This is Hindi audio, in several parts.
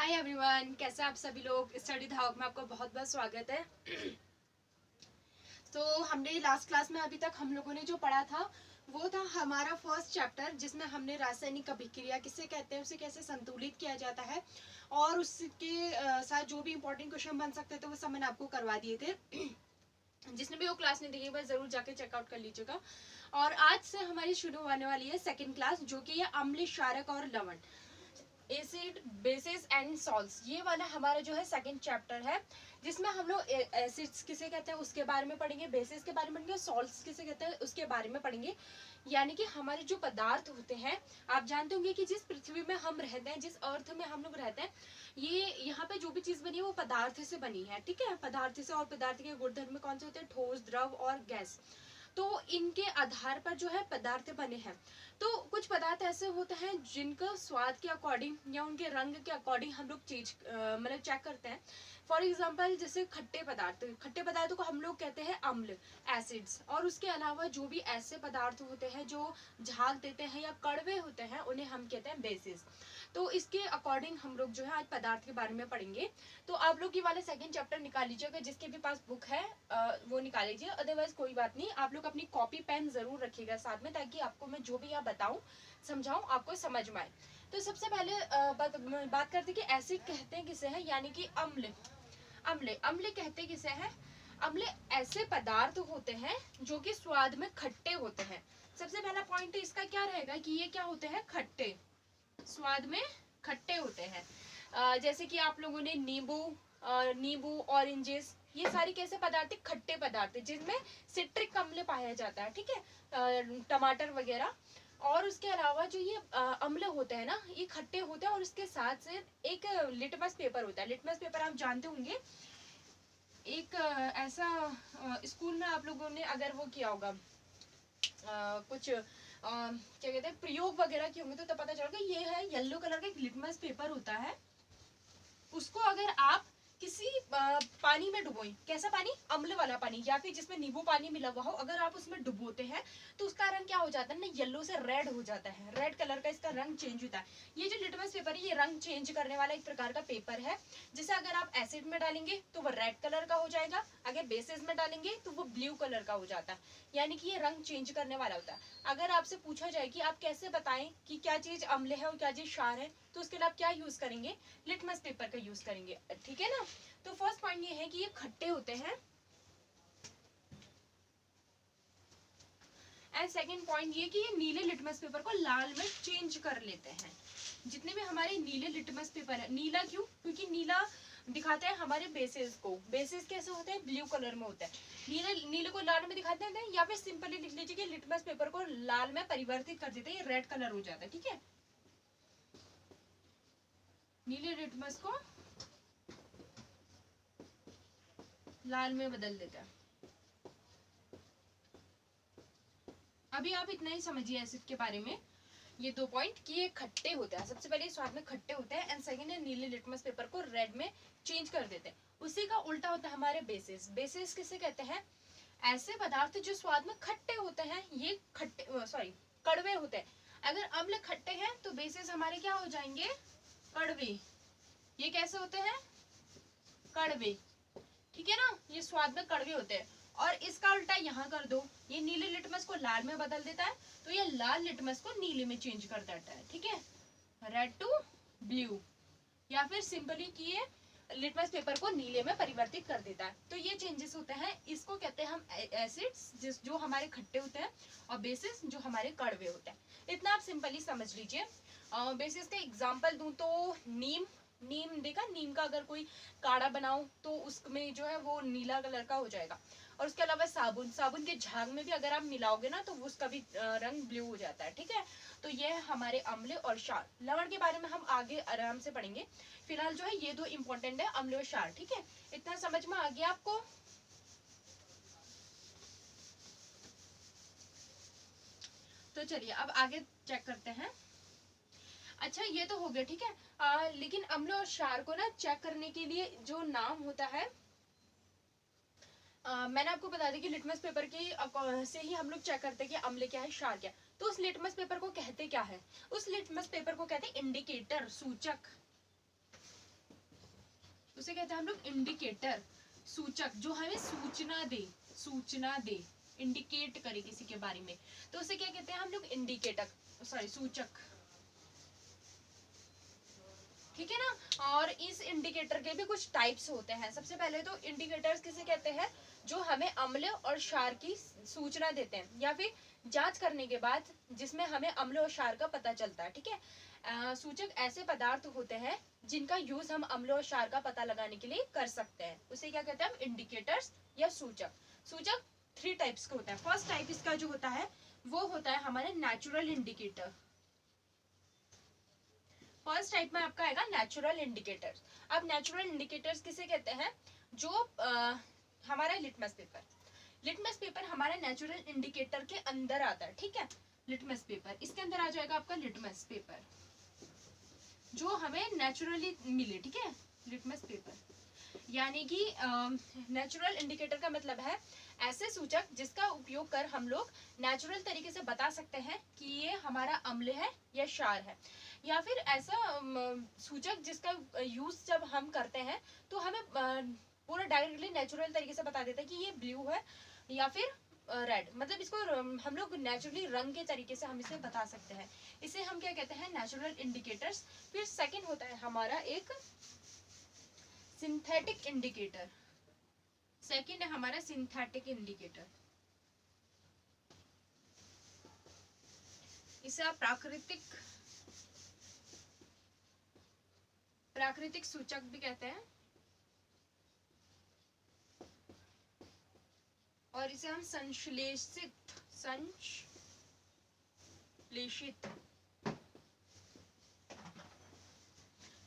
हाय एवरीवन, कैसे आप सभी लोग। स्टडी धावक में आपका बहुत बहुत स्वागत है। तो हमने लास्ट क्लास में अभी तक हम लोगों ने जो पढ़ा था वो था हमारा फर्स्ट चैप्टर, जिसमें हमने रासायनिक अभिक्रिया किसे कहते हैं, उसे कैसे संतुलित किया जाता है और उसके साथ जो भी इंपॉर्टेंट क्वेश्चन बन सकते थे वो सब मैंने आपको करवा दिए थे। जिसने भी वो क्लास नहीं देखी बस जरूर जाके चेकआउट कर लीजिएगा। और आज से हमारी शुरू होने वाली है सेकंड क्लास, जो कि है अम्ल, क्षारक और लवण, एसिड, बेसिस एंड सॉल्ट्स। ये वाला हमारा जो है सेकंड चैप्टर है, जिसमें हम लोग एसिड्स किसे कहते हैं उसके बारे में पढ़ेंगे, बेसिस के बारे में पढ़ेंगे, सॉल्ट्स किसे कहते हैं उसके बारे में पढ़ेंगे। यानी कि हमारे जो पदार्थ होते हैं, आप जानते होंगे कि जिस पृथ्वी में हम रहते हैं, जिस अर्थ में हम लोग रहते हैं, ये यहाँ पे जो भी चीज बनी है वो पदार्थ से बनी है। ठीक है, पदार्थ से। और पदार्थ के गुणधर्म कौन से होते हैं? ठोस, द्रव और गैस। तो इनके आधार पर जो है पदार्थ बने हैं। तो कुछ पदार्थ ऐसे होते हैं जिनका स्वाद के अकॉर्डिंग या उनके रंग के अकॉर्डिंग हम लोग चीज मतलब चेक करते हैं। फॉर एग्जाम्पल जैसे खट्टे पदार्थों को हम लोग कहते हैं अम्ल, एसिड्स। और उसके अलावा जो भी ऐसे पदार्थ होते हैं जो झाग देते हैं या कड़वे होते हैं उन्हें हम कहते हैं बेसिस। तो इसके अकॉर्डिंग हम लोग जो है आज पदार्थ के बारे में पढ़ेंगे। तो आप लोग ये वाला सेकंड चैप्टर निकाल लीजिएगा, जिसके भी पास बुक है वो निकाल लीजिए। अदरवाइज कोई बात नहीं, आप लोग अपनी कॉपी पेन जरूर रखिएगा साथ में, ताकि आपको मैं जो भी यहाँ बताऊं समझाऊं आपको समझ में आए। तो सबसे पहले बात करते कि एसिड कहते हैं किसे है, यानी कि अम्ल। अम्ल कहते किसे है? अम्ल ऐसे पदार्थ होते हैं जो कि स्वाद में खट्टे होते हैं। सबसे पहला पॉइंट इसका क्या रहेगा कि ये क्या होते हैं? खट्टे, स्वाद में खट्टे होते हैं। जैसे कि आप लोगों ने नींबू, ऑरेंजेस, ये सारी कैसे पदार्थ? खट्टे पदार्थ जिनमें सिट्रिक अम्ल पाया जाता है। ठीक है, टमाटर वगैरह। और उसके अलावा जो ये अम्ल होते हैं ना, ये खट्टे होते हैं। और इसके साथ से एक लिटमस पेपर होता है। लिटमस पेपर आप जानते होंगे, एक ऐसा स्कूल में आप लोगों ने अगर वो किया होगा, कुछ क्या कहते हैं, प्रयोग वगैरह किए होंगे, तो पता चलेगा ये है येलो कलर का एक लिटमस पेपर होता है। उसको अगर आप किसी पानी में डुबोएं, कैसा पानी? अम्ल वाला पानी, या फिर जिसमें नींबू पानी मिला हुआ हो, अगर आप उसमें डुबोते हैं तो उसका रंग क्या हो जाता है ना? येलो से रेड हो जाता है। रेड कलर का इसका रंग चेंज होता है। ये जो लिटमस पेपर है ये रंग चेंज करने वाला एक प्रकार का पेपर है, जिसे अगर आप एसिड में डालेंगे तो वो रेड कलर का हो जाएगा, अगर बेसिस में डालेंगे तो वो ब्लू कलर का हो जाता है। यानी कि ये रंग चेंज करने वाला होता है। अगर आपसे पूछा जाए कि आप कैसे बताएं कि क्या चीज अम्ल है और क्या चीज क्षार है, तो उसके लिए आप क्या यूज करेंगे? लिटमस पेपर का यूज करेंगे। ठीक है ना। तो फर्स्ट पॉइंट ये है कि ये खट्टे होते हैं। एंड सेकंड पॉइंट ये कि ये नीले लिटमस पेपर को लाल में चेंज कर लेते हैं। जितने भी हमारे नीले लिटमस पेपर है, नीला क्यों? क्योंकि नीला दिखाते हैं हमारे बेसिस को। बेसिस कैसे होते हैं? ब्लू कलर में होता है। नीले को लाल में दिखाते हैं, या फिर सिंपली लिख लीजिए कि लिटमस पेपर को लाल में परिवर्तित कर देते हैं, ये रेड कलर हो जाता है। ठीक है, नीले लिटमस को लाल में बदल देता है। अभी आप इतना ही समझिए एसिड के बारे में, ये दो पॉइंट कि ये खट्टे होते हैं। सबसे पहले स्वाद में खट्टे होते हैं, एंड सेकंड है नीले लिटमस पेपर को रेड में चेंज कर देते हैं। उसी का उल्टा होता है हमारे बेसिस। बेसिस किसे कहते हैं? ऐसे पदार्थ जो स्वाद में खट्टे होते हैं, ये कड़वे होते हैं। अगर अम्ल खट्टे हैं तो बेसिस हमारे क्या हो जाएंगे? कड़वे। ये कैसे होते हैं? कड़वे। ठीक है ना, ये स्वाद में कड़वे होते हैं। और इसका उल्टा यहाँ कर दो, ये नीले लिटमस को लाल में बदल देता है, तो ये लाल लिटमस को नीले में चेंज कर देता है। ठीक है, रेड टू ब्लू, या फिर सिंपली कि ये लिटमस पेपर को नीले में परिवर्तित कर देता है। तो ये चेंजेस होते हैं, इसको कहते हैं हम एसिड्स, जो हमारे खट्टे होते हैं, और बेसिस जो हमारे कड़वे होते हैं। इतना आप सिंपली समझ लीजिए। बेसिस का एग्जाम्पल दूं तो नीम देखा, नीम का अगर कोई काढ़ा बनाओ तो उसमें जो है वो नीला कलर का हो जाएगा। और उसके अलावा साबुन के झाग में भी अगर आप मिलाओगे ना तो उसका भी रंग ब्लू हो जाता है। ठीक है, तो ये है हमारे अम्ल और क्षार। लवण के बारे में हम आगे आराम से पढ़ेंगे। फिलहाल जो है ये दो इंपॉर्टेंट है, अम्ल और क्षार। ठीक है, इतना समझ में आ गया आपको? तो चलिए अब आगे चेक करते हैं। अच्छा, ये तो हो गया। ठीक है, लेकिन अम्ल और क्षार को ना चेक करने के लिए जो नाम होता है, मैंने आपको बता दी कि लिटमस पेपर के से ही हम लोग चेक करते हैं कि अम्ल क्या है, क्षार क्या है। तो उस लिटमस पेपर को कहते क्या है? उस लिटमस पेपर को कहते हैं इंडिकेटर, सूचक। उसे कहते हैं हम लोग इंडिकेटर, सूचक, जो हमें सूचना दे, इंडिकेट करे किसी के बारे में, तो उसे क्या कहते हैं हम लोग, इंडिकेटर, सॉरी सूचक, ठीक है ना। और इस इंडिकेटर के भी कुछ टाइप्स होते हैं। सबसे पहले तो इंडिकेटर्स किसे कहते हैं, जो हमें अम्ल और क्षार की सूचना देते हैं, या फिर जांच करने के बाद जिसमें हमें अम्ल और क्षार का पता चलता है, ठीक है। सूचक ऐसे पदार्थ होते हैं जिनका यूज हम अम्ल और क्षार का पता लगाने के लिए कर सकते हैं, उसे क्या कहते हैं हम, इंडिकेटर्स या सूचक। सूचक 3 टाइप्स का होता है। फर्स्ट टाइप इसका जो होता है वो होता है हमारे नेचुरल इंडिकेटर। फर्स्ट टाइप में आपका आएगा नेचुरल इंडिकेटर्स। अब नेचुरल इंडिकेटर्स किसे कहते हैं, जो हमारा लिटमस पेपर हमारे नेचुरल इंडिकेटर के अंदर आता है, ठीक है। लिटमस पेपर, इसके अंदर आ जाएगा आपका लिटमस पेपर, जो हमें नेचुरली मिले, ठीक है। लिटमस पेपर यानी कि नेचुरल इंडिकेटर का मतलब है ऐसे सूचक जिसका उपयोग कर हम लोग नेचुरल तरीके से बता सकते हैं कि ये हमारा अम्ल है या क्षार है, या फिर ऐसा सूचक जिसका यूज जब हम करते हैं तो हमें पूरा डायरेक्टली नेचुरल तरीके से बता देता है कि ये ब्लू है या फिर रेड, मतलब इसको हम लोग नेचुरली रंग के तरीके से हम इसे बता सकते हैं। इसे हम क्या कहते हैं, नेचुरल इंडिकेटर्स। फिर सेकंड होता है हमारा एक सिंथेटिक इंडिकेटर। सेकंड है हमारा सिंथेटिक इंडिकेटर। इसे आप प्राकृतिक सूचक भी कहते हैं, और इसे हम संश्लेषित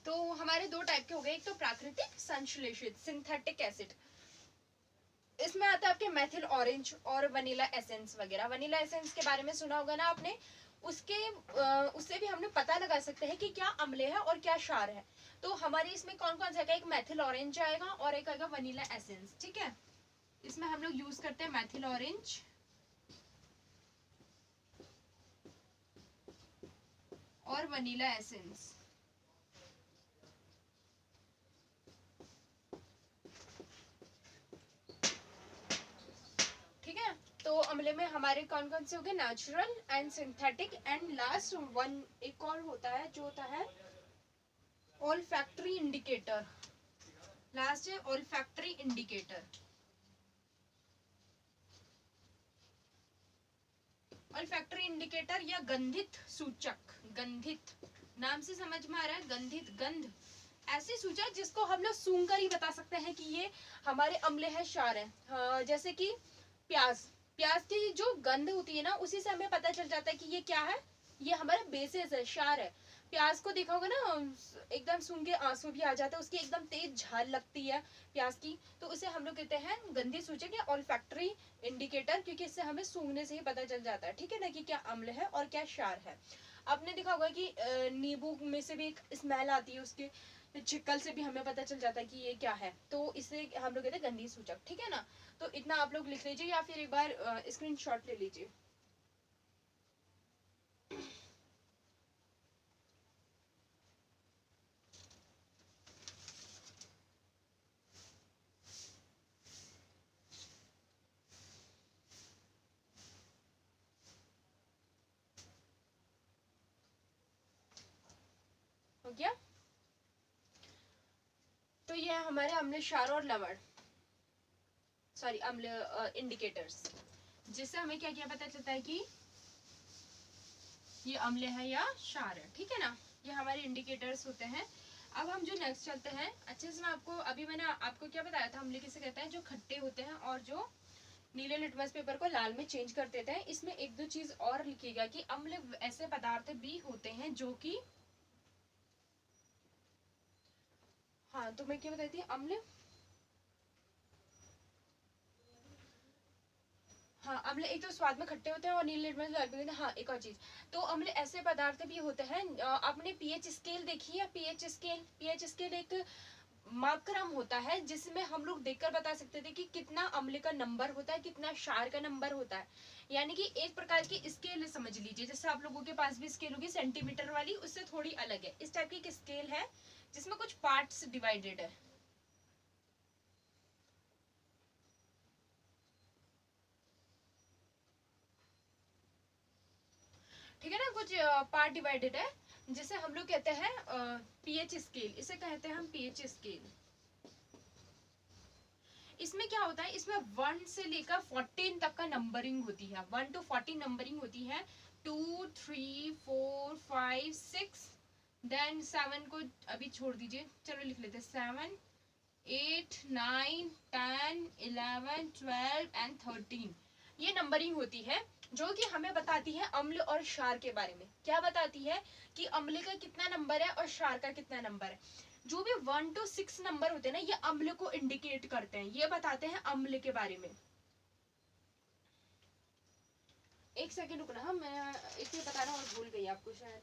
तो हमारे 2 टाइप के हो गए, एक तो प्राकृतिक, संश्लेषित, सिंथेटिक एसिड। इसमें आता है आपके मेथिल ऑरेंज और वनीला एसेंस वगैरह। वनीला एसेंस के बारे में सुना होगा ना आपने, उससे भी हमने पता लगा सकते हैं कि क्या अम्ल है और क्या क्षार है। तो हमारे इसमें कौन कौन सा आएगा, एक मेथिल ऑरेंज आएगा और एक आएगा वनीला एसेंस, ठीक है। इसमें हम लोग यूज करते हैं मेथिल ऑरेंज और वनीला एसेंस, ठीक है। तो अम्ल में हमारे कौन कौन से हो गए, natural and synthetic, and last one एक और होता है जो होता है ओल्फैक्टरी इंडिकेटर। लास्ट है ओल्फैक्टरी इंडिकेटर। ओल्फैक्टरी इंडिकेटर या गंधित सूचक, गंधित नाम से समझ में आ रहा है, गंधित, गंध, ऐसे सूचक जिसको हम लोग सूंघ कर ही बता सकते हैं कि ये हमारे अम्ल है, क्षार है। जैसे कि प्याज की जो गंध होती है ना, उसी से हमें पता चल जाता है कि ये क्या है, ये हमारा बेसिस है, क्षार है। प्याज को देखा होगा ना, एकदम सूंघ के आंसू भी आ जाता है, उसकी एकदम तेज झाल लगती है प्याज की, तो उसे हम लोग कहते हैं गंधी सूचक या ओल्फैक्टरी इंडिकेटर, क्योंकि इससे हमें सूंघने से ही पता चल जाता है, ठीक है ना, कि क्या अम्ल है और क्या क्षार है। आपने देखा होगा कि नींबू में से भी एक स्मेल आती है, उसके छिक्कल से भी हमें पता चल जाता है कि ये क्या है, तो इसे हम लोग कहते हैं गंधी सूचक, ठीक है ना। तो इतना आप लोग लिख लीजिए या फिर एक बार स्क्रीनशॉट ले लीजिए। हो गया। तो ये है हमारे अम्ल, क्षार और लवण, सॉरी अम्ल इंडिकेटर्स, जिससे हमें क्या क्या पता चलता है कि ये अम्ल है या क्षार है, ठीक है ना। ये हमारे इंडिकेटर्स होते हैं। अब हम जो नेक्स्ट चलते हैं, अच्छे से मैं आपको, अभी मैंने आपको क्या बताया था, अम्ल किसे कहते हैं, जो खट्टे होते हैं और जो नीले लिटमस पेपर को लाल में चेंज कर देते हैं। इसमें एक दो चीज और लिखिएगा कि अम्ल ऐसे पदार्थ भी होते हैं जो कि, हाँ तो मैं क्या बताई थी, अम्ल, हाँ अम्ल एक तो स्वाद में खट्टे होते हैं और नीले लिटमस लाल में, हाँ एक और चीज, तो अम्ल ऐसे पदार्थ भी होते हैं। आपने पीएच स्केल देखी है, पीएच स्केल एक मापक्रम होता है जिसमें हम लोग देखकर बता सकते थे कि कितना अम्ल का नंबर होता है, कितना क्षार का नंबर होता है। यानी कि एक प्रकार की स्केल समझ लीजिए, जैसे आप लोगों के पास भी स्केल होगी सेंटीमीटर वाली, उससे थोड़ी अलग है। इस टाइप की एक स्केल है जिसमें कुछ पार्ट्स डिवाइडेड है, ठीक है ना, कुछ पार्ट डिवाइडेड है, जिसे हम लोग कहते हैं पीएच स्केल, इसे कहते हैं हम पीएच स्केल। इसमें क्या होता है, इसमें 1 से लेकर 14 तक का नंबरिंग होती है, 1 to 14 नंबरिंग होती है, 2 3 4 5 6, देन 7 को अभी छोड़ दीजिए, चलो लिख लेते हैं 7 8 9 10 11 12 एंड 13, ये नंबरिंग होती है जो कि हमें बताती है अम्ल और क्षार के बारे में। क्या बताती है कि अम्ल का कितना नंबर है और क्षार का कितना नंबर है। जो भी 1 to 6 नंबर होते हैं ना, ये अम्ल को इंडिकेट करते हैं, ये बताते हैं अम्ल के बारे में। एक सेकेंड रुकना, मैं इसे बता रहा हूँ और भूल गई आपको शायद,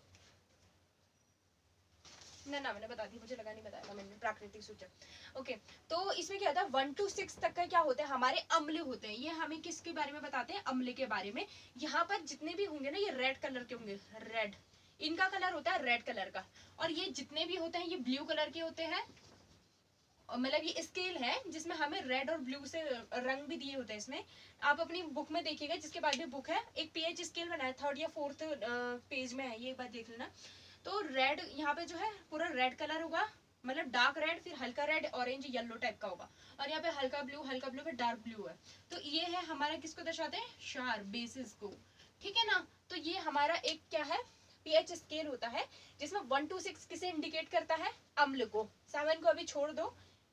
ना मैंने बता दी, मुझे लगा नहीं बताया था मैंने, प्राकृतिक सूचक। ओके, तो इसमें क्या होता है 1 to 6 तक का क्या होता है, हमारे अम्ल होते हैं। ये हमें किसके बारे में बताते हैं, अम्ल के बारे में। यहाँ पर जितने भी होंगे ना, ये रेड कलर के होंगे, रेड, इनका कलर होता है रेड कलर का, और ये जितने भी होते हैं ये ब्लू कलर के होते हैं। मतलब ये स्केल है जिसमें हमें रेड और ब्लू से रंग भी दिए होते हैं। इसमें आप अपनी बुक में देखिएगा, जिसके बाद भी बुक है, एक पीएच स्केल बनाया, 3rd या 4th पेज में है, ये बात देख लेना। तो रेड यहाँ पे जो है पूरा रेड कलर होगा, मतलब डार्क रेड, फिर हल्का रेड, ऑरेंज, येलो टाइप का होगा, और यहाँ पे हल्का ब्लू, फिर डार्क ब्लू है। तो ये है हमारा किसको दर्शाते हैं, क्षार, बेसिस को। ठीक है ना, तो ये हमारा एक क्या है, पीएच स्केल होता है, जिसमें 1 to 6 किसे इंडिकेट करता है, अम्ल को। 7 को अभी छोड़ दो,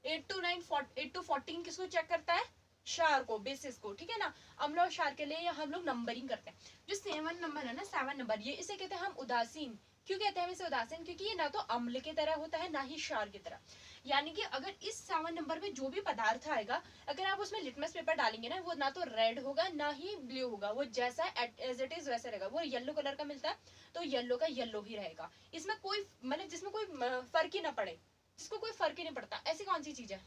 8 to 14 किसको चेक करता है, क्षार को, बेसिस को। ठीक है ना, अम्ल और क्षार के लिए हम लोग नंबरिंग करते हैं। जो 7 नंबर है ना, 7 नंबर, ये इसे कहते हैं हम उदासीन। क्यों कहते हैं इसे उदासीन, क्योंकि ये ना तो अम्ल की तरह होता है ना ही क्षार की तरह। यानी कि अगर इस 7 नंबर में जो भी पदार्थ आएगा, अगर आप उसमें लिटमस पेपर डालेंगे ना, वो ना तो रेड होगा ना ही ब्लू होगा, वो जैसा एज इट इज वैसा रहेगा। वो येलो कलर का मिलता है तो येलो का येलो ही रहेगा, इसमें कोई मतलब जिसमें कोई फर्क ही ना पड़े, जिसको कोई फर्क ही नहीं पड़ता। ऐसी कौन सी चीज है,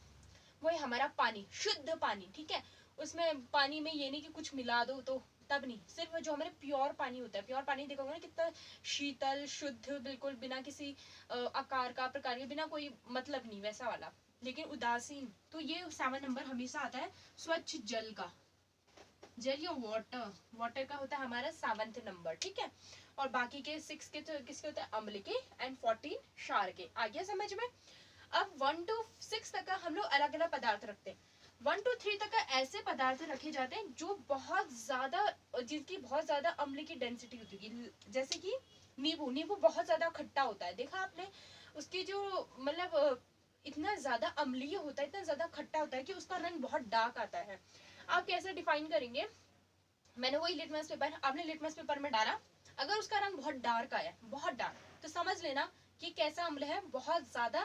वो है हमारा पानी, शुद्ध पानी। ठीक है, उसमें पानी में ये नहीं कि कुछ मिला दो, तो तब नहीं, सिर्फ जो हमारे प्योर पानी होता है, प्योर पानी देखोगे ना कितना शीतल, शुद्ध, बिल्कुल बिना किसी आकार का, प्रकार के, बिना कोई मतलब नहीं, वैसा वाला। लेकिन उदासीन, तो ये 7 नंबर हमेशा आता है स्वच्छ जल का, जल या वाटर, वाटर का होता है हमारा 7th नंबर। ठीक है, और बाकी के 6 के तो किसके होता है, अम्ल के, एंड 14 क्षार के। आ गया समझ में। अब 1 to 6 तक का हम लोग अलग अलग पदार्थ रखते हैं। 1 to 3 तक का ऐसे पदार्थ रखे जाते हैं जो बहुत ज्यादा, जिसकी बहुत ज्यादा अम्ल की डेंसिटी होती है, जैसे कि नींबू। नींबू बहुत ज्यादा खट्टा होता है, देखा आपने, उसकी जो मतलब इतना ज्यादा अम्लीय होता है, इतना ज्यादा खट्टा होता है कि उसका रंग बहुत डार्क आता है। आप कैसे डिफाइन करेंगे, मैंने वही लिटमस पेपर, आपने लिटमस पेपर में डाला, अगर उसका रंग बहुत डार्क आया, बहुत डार्क, तो समझ लेना कि कैसा अम्ल है, बहुत ज्यादा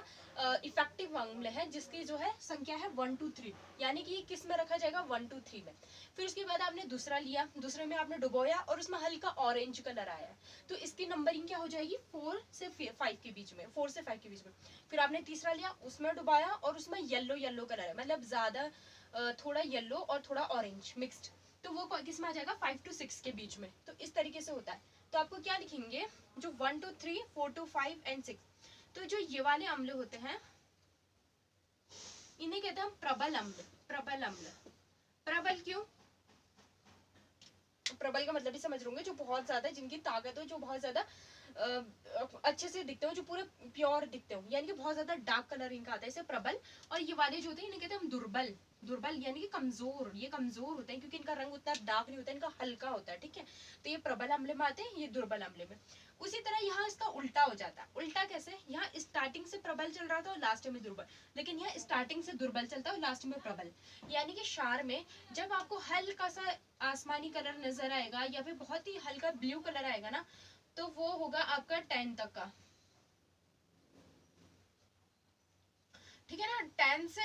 इफेक्टिव अम्ल है, जिसकी जो है संख्या है 1 to 3, यानी कि किस में रखा जाएगा, 1 to 3 में। फिर उसके बाद आपने दूसरा लिया, दूसरे में आपने डुबोया और उसमें हल्का ऑरेंज कलर आया, तो इसकी नंबरिंग क्या हो जाएगी, 4 से 5 के बीच में, 4 से 5 के बीच में। फिर आपने तीसरा लिया, उसमें डुबाया और उसमें येलो कलर है, मतलब ज्यादा थोड़ा येलो और थोड़ा ऑरेंज मिक्स्ड, तो वो किस में आ जाएगा, 5 to 6 के बीच में। तो इस तरीके से होता है। तो आपको क्या लिखेंगे, जो 1 to 3, 4 to 5 एंड 6, तो जो ये वाले अम्ल होते हैं इन्हें कहते हैं हम प्रबल अम्ल। प्रबल अम्ल, प्रबल क्यों, प्रबल का मतलब ही समझ रहे होंगे, जो बहुत ज्यादा, जिनकी ताकत हो, जो बहुत ज्यादा अच्छे से दिखते हो, जो पूरे प्योर दिखते हो, यानी कि बहुत ज्यादा डार्क कलर इनका आता है, इसे प्रबल। और ये वाले जो होते हैं इन्हें कहते हैं हम दुर्बल। दुर्बल यानी कि कमजोर, ये कमजोर होते हैं क्योंकि इनका रंग उतना डार्क नहीं होता, इनका हल्का होता है। ठीक है, तो ये प्रबल अम्ल में आते हैं, ये दुर्बल अम्ल में। उसी तरह यहाँ इसका उल्टा हो जाता है। उल्टा कैसे, यहाँ स्टार्टिंग से प्रबल चल रहा था और लास्ट में दुर्बल, लेकिन यहाँ स्टार्टिंग से दुर्बल चलता है और लास्ट में प्रबल। यानी कि क्षार में जब आपको हल्का सा आसमानी कलर नजर आएगा या फिर बहुत ही हल्का ब्लू कलर आएगा ना, तो वो होगा आपका 10 तक का। ठीक है ना, 10 से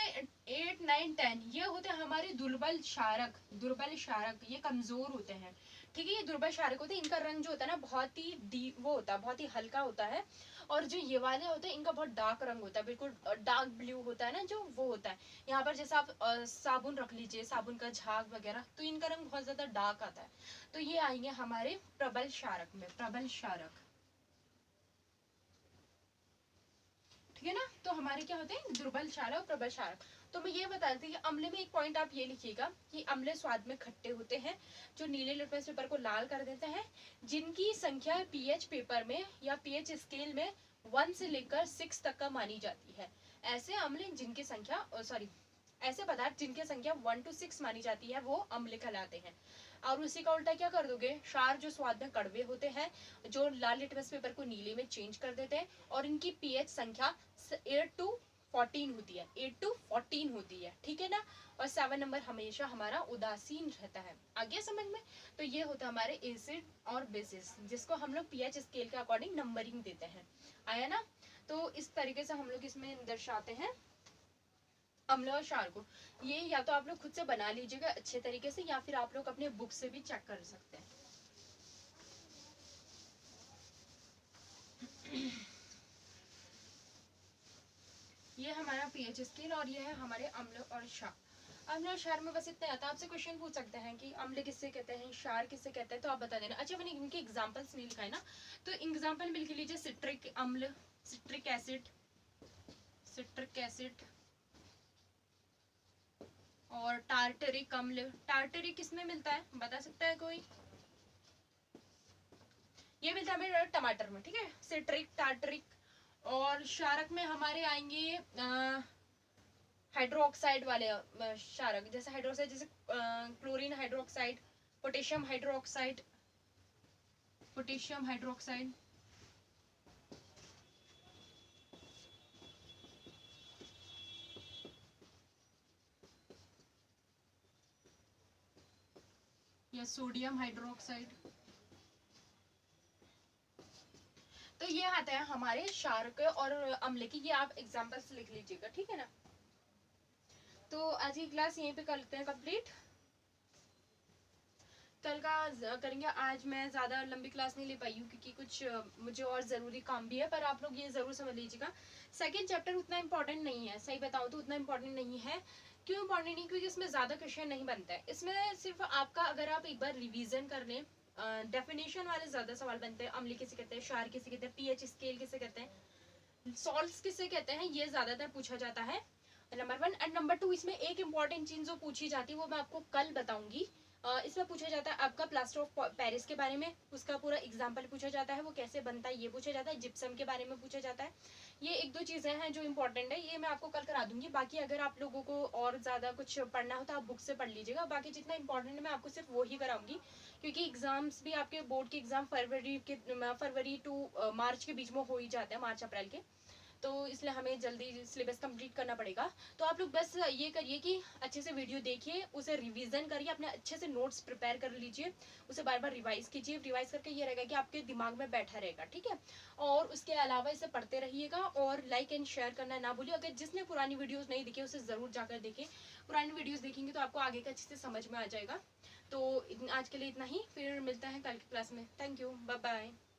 8, 9, 10 ये होते हैं हमारे दुर्बल क्षारक। दुर्बल क्षारक ये कमजोर होते हैं। ठीक है, ये दुर्बल क्षारक होते हैं, इनका रंग जो होता है ना बहुत ही वो होता है, बहुत ही हल्का होता है। और जो ये वाले होते हैं इनका बहुत डार्क रंग होता है, बिल्कुल डार्क ब्लू होता है ना, जो वो होता है। यहाँ पर जैसे आप साबुन रख लीजिए, साबुन का झाग वगैरह, तो इनका रंग बहुत ज्यादा डार्क आता है। तो ये आएंगे हमारे प्रबल क्षारक में, प्रबल क्षारक। ठीक है ना। तो हमारे क्या होते हैं दुर्बल क्षारक और प्रबल क्षारक। तो मैं ये बता देती हूँ अम्ल में एक पॉइंट आप ये लिखिएगा कि अम्ल स्वाद में खट्टे होते हैं जो नीले लिटमस पेपर को लाल कर देते हैं, जिनकी संख्या पीएच पेपर में या पीएच स्केल में 1 से लेकर 6 तक का मानी जाती है। ऐसे अम्ल जिनकी संख्या ऐसे पदार्थ जिनकी संख्या 1 to 6 मानी जाती है वो अम्ल कहलाते हैं। और उसी का उल्टा क्या कर दोगे, क्षार जो स्वाद में कड़वे होते हैं जो लाल लिटमस पेपर को नीले में चेंज कर देते हैं और इनकी पीएच संख्या 8 to 14 होती है, 8 to 14 होती है, ठीक है ना। और 7 नंबर हमेशा हमारा उदासीन रहता है। आगे समझ में। तो ये होता है हमारे एसिड और बेसिस जिसको हम लोग पीएच स्केल के अकॉर्डिंग नंबरिंग देते हैं। आया ना। तो इस तरीके से हम लोग इसमें दर्शाते हैं अम्ल और क्षार को। ये या तो आप लोग खुद से बना लीजिएगा अच्छे तरीके से या फिर आप लोग अपने बुक से भी चेक कर सकते हैं। ये हमारा पीएच स्केल और ये है हमारे अम्ल और क्षार। अम्ल और क्षार में बस इतना आता है। आपसे क्वेश्चन पूछ सकते हैं कि अम्ल किससे कहते हैं, क्षार किससे कहते हैं, तो आप बता देना। अच्छा मैंने इनके एग्जांपल्स नहीं लिखा है ना, तो एग्जांपल मिल के लीजिए सिट्रिक अम्ल, सिट्रिक एसिड, सिट्रिक एसिड और टार्टरिक अम्ल। टार्टरिक किसमें मिलता है बता सकता है कोई? ये मिलता है हमें टमाटर में, ठीक है। Citric, tartaric. और क्षारक में हमारे आएंगे हाइड्रोक्साइड वाले क्षारक, जैसे हाइड्रोक्साइड जैसे chlorine hydroxide, potassium hydroxide, potassium hydroxide. या सोडियम हाइड्रोक्साइड। तो ये आता है हमारे क्षारक और अम्ल की। ये आप एग्जांपल्स लिख लीजिएगा, ठीक है ना। तो आज की क्लास यहीं पे करते हैं कंप्लीट। कल का करेंगे। आज मैं ज़्यादा लंबी क्लास नहीं ले पाई हूँ क्योंकि कुछ मुझे और ज़रूरी काम भी है, पर आप लोग ये ज़रूर समझ लीजिएगा सेकंड चैप्टर उतना इम्पोर्टेंट नहीं है। सही बताऊँ तो उतना इम्पोर्टेंट नहीं है। क्यों इम्पोर्टेंट नहीं? क्योंकि इसमें ज़्यादा क्वेश्चन नहीं बनता है। इसमें सिर्फ आपका अगर आप एक बार रिविजन कर लें, डेफिनेशन वाले ज़्यादा सवाल बनते हैं। अम्ल किसे कहते हैं, क्षार किसे कहते हैं, पीएच स्केल किसे कहते हैं, सॉल्ट्स किसे कहते हैं, ये ज़्यादातर पूछा जाता है नंबर 1। एंड नंबर 2 इसमें एक इंपॉर्टेंट चीज़ जो पूछी जाती है वो मैं आपको कल बताऊंगी। इसमें पूछा जाता है आपका प्लास्टर ऑफ पेरिस के बारे में, उसका पूरा एग्जाम्पल पूछा जाता है, वो कैसे बनता है ये पूछा जाता है, जिप्सम के बारे में पूछा जाता है। ये 1-2 चीज़ें हैं जो इंपॉर्टेंट है, ये मैं आपको कल करा दूंगी। बाकी अगर आप लोगों को और ज़्यादा कुछ पढ़ना हो तो आप बुक से पढ़ लीजिएगा। बाकी जितना इंपॉर्टेंट है मैं आपको सिर्फ वो ही कराऊंगी क्योंकि एग्जाम्स भी आपके बोर्ड के एग्जाम फरवरी टू मार्च के बीच में हो ही जाते हैं, मार्च अप्रैल के। तो इसलिए हमें जल्दी सिलेबस कंप्लीट करना पड़ेगा। तो आप लोग बस ये करिए कि अच्छे से वीडियो देखिए, उसे रिवीजन करिए, अपने अच्छे से नोट्स प्रिपेयर कर लीजिए, उसे बार बार रिवाइज कीजिए। रिवाइज करके ये रहेगा कि आपके दिमाग में बैठा रहेगा, ठीक है। और उसके अलावा इसे पढ़ते रहिएगा और लाइक एंड शेयर करना ना भूलिए। अगर जिसने पुरानी वीडियोज़ नहीं देखी उसे ज़रूर जाकर देखें। पुरानी वीडियोज़ देखेंगे तो आपको आगे का अच्छे से समझ में आ जाएगा। तो आज के लिए इतना ही, फिर मिलता है कल की क्लास में। Thank you, bye bye.